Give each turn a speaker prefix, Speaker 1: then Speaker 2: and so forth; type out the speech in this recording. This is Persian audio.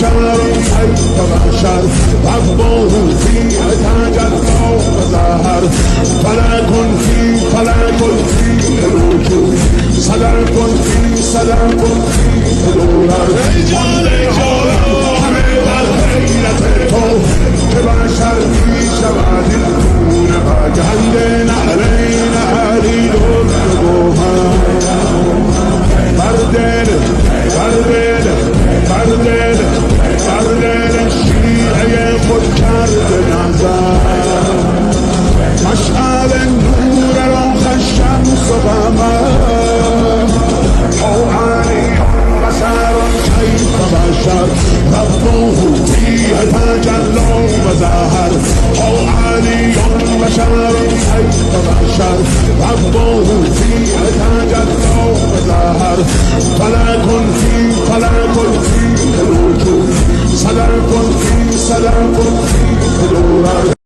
Speaker 1: بشر كيف بشر ربه فيه تجلى وظهر فلك في الوجود صدق في دولار رجال همه در غیرت تو که بشر می شود دون پاکنده نعلین علی دور گوهر بردل شیعه خود کرده نظر مشعل نور رخ شمس و قمر او علی بشر کیف بشر ربه فیه تجلی و ظهر او علی بشر کیف بشر ربه فیه تجلی و ظهر